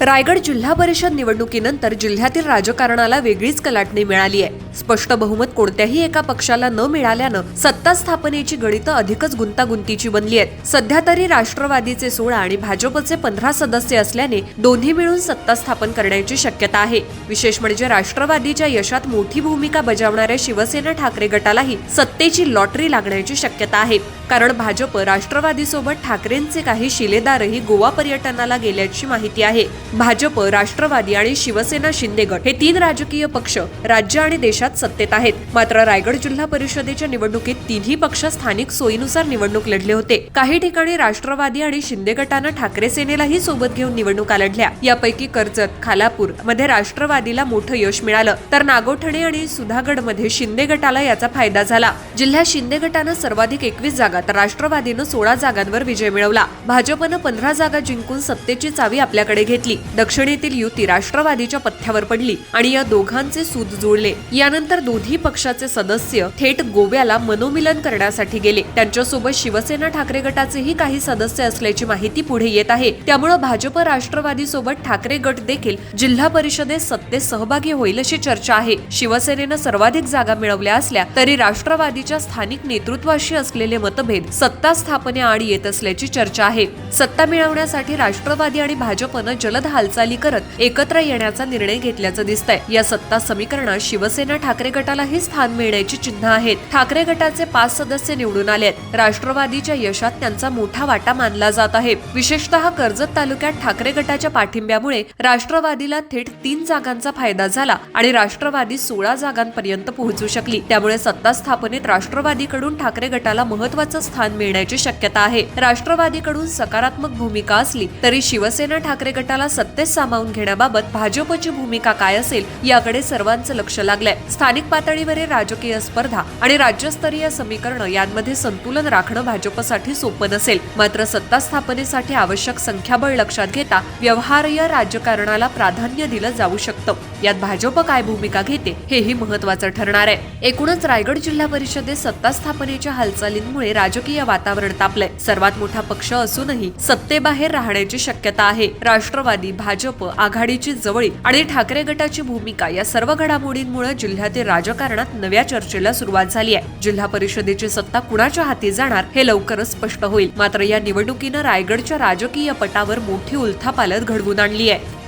रायगड जिल्हा परिषद निवडणुकीनंतर जिल्ह्यातील राजकारणाला वेगळीच कलाटणी मिळाली आहे। स्पष्ट बहुमत कोणत्याही एका पक्षाला न मिळाल्यानं सत्ता स्थापनेची गणितं अधिकच गुंतागुंतीची बनली आहेत। सध्या तरी राष्ट्रवादीचे 16 आणि भाजपचे 15 सदस्य असल्याने दोन्ही मिळून सत्ता स्थापन करण्याची शक्यता आहे। विशेष म्हणजे राष्ट्रवादीच्या यशात मोठी भूमिका बजावणाऱ्या शिवसेना ठाकरे गटालाही सत्तेची लॉटरी लागण्याची शक्यता आहे। कारण भाजप राष्ट्रवादी सोबत ठाकरेंचे काही शिलेदारही गोवा पर्यटनाला गेल्याची माहिती आहे। भाजप, राष्ट्रवादी आणि शिवसेना शिंदे गट हे 3 राजकीय पक्ष राज्य आणि देशात सत्तेत आहेत। मात्र रायगड जिल्हा परिषदेच्या निवडणुकीत तिन्ही पक्ष स्थानिक सोयीनुसार निवडणूक लढले होते। काही ठिकाणी राष्ट्रवादी आणि शिंदे गटानं ठाकरे सेनेलाही सोबत घेऊन निवडणुका लढल्या। यापैकी कर्जत, खालापूर मध्ये राष्ट्रवादीला मोठं यश मिळालं, तर नागोठणे आणि सुधागड मध्ये शिंदे गटाला याचा फायदा झाला। जिल्ह्यात शिंदे गटानं सर्वाधिक 21 जागा तर राष्ट्रवादीनं 16 जागांवर विजय मिळवला। भाजपनं 15 जागा जिंकून सत्तेची चावी आपल्याकडे घेतली। दक्षिणेतील युती राष्ट्रवादीच्या पथ्यावर पडली आणि या दोघांचे सूत जुळले। यानंतर दोन्ही पक्षाचे सदस्य थेट गोव्याला मनोमिलन करण्यासाठी गेले। त्यांच्यासोबत शिवसेना ठाकरे गटाचेही काही सदस्य असल्याची माहिती पुढे येत आहे। त्यामुळे भाजप राष्ट्रवादी सोबत ठाकरे गट देखील जिल्हा परिषदेत सत्तेत सहभागी होईल अशी चर्चा आहे। शिवसेनेनं सर्वाधिक जागा मिळवल्या असल्या तरी राष्ट्रवादीच्या स्थानिक नेतृत्वाशी असलेले मतभेद सत्ता स्थापनेआड येत असल्याची चर्चा आहे। सत्ता मिळवण्यासाठी राष्ट्रवादी आणि भाजपनं जलद हालचाली करत एकत्र येण्याचा निर्णय घेतल्याचं दिसतंय। या सत्ता समीकरणात शिवसेना ठाकरे गटालाही स्थान मिळण्याची चिन्ह आहेत। ठाकरे गटाचे 5 सदस्य निवडून आले आहेत। राष्ट्रवादीच्या यशात त्यांचा मोठा वाटा मानला जात आहे। विशेषतः कर्जत तालुक्यात ठाकरे गटाच्या पाठिंब्यामुळे राष्ट्रवादीला थेट 3 जागांचा फायदा झाला आणि राष्ट्रवादी 16 जागांपर्यंत पोहोचू शकली। त्यामुळे सत्ता स्थापनेत राष्ट्रवादीकडून ठाकरे गटाला महत्त्वाचं स्थान मिळण्याची शक्यता आहे। राष्ट्रवादीकडून सकारात्मक भूमिका असली तरी शिवसेना ठाकरे गटाला सत्तेत सामावून घेण्याबाबत भाजपची भूमिका काय असेल याकडे सर्वांचं लक्ष लागलंय। स्थानिक पातळीवरील राजकीय स्पर्धा आणि राज्यस्तरीय समीकरण यांमध्ये संतुलन राखणं भाजपसाठी सोपं नसेल। मात्र सत्ता स्थापनेसाठी आवश्यक संख्याबळ लक्षात घेता व्यवहार्य राजकारणाला प्राधान्य दिलं जाऊ शकतं। यात भाजप काय भूमिका घेते हेही महत्त्वाचं ठरणार आहे। एकूणच रायगड जिल्हा परिषदेत सत्ता स्थापनेच्या हालचालींमुळे राजकीय वातावरण तापलंय। सर्वात मोठा पक्ष असूनही सत्तेबाहेर राहण्याची शक्यता आहे। राष्ट्रवादी, भाजप आघाडीची जवळी आणि ठाकरे गटाची भूमिका या सर्व घडामोडींमुळे जिल्ह्यातील राजकारणात नव्या चर्चेला सुरुवात झाली आहे। जिल्हा परिषदेची सत्ता कुणाच्या हाती जाणार हे लवकरच स्पष्ट होईल। मात्र या निवडणुकीनं रायगडच्या राजकीय पटावर मोठी उलथापालथ घडवून आणली आहे।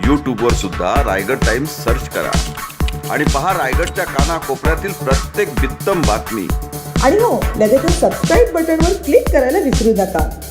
YouTube वर सुद्धा रायगड टाइम्स सर्च करा आणि पहा रायगडच्या कानाकोपऱ्यातील प्रत्येक बित्तम बातमी। आणि हो, लगेच सबस्क्राईब बटनवर क्लिक करायला विसरू नका।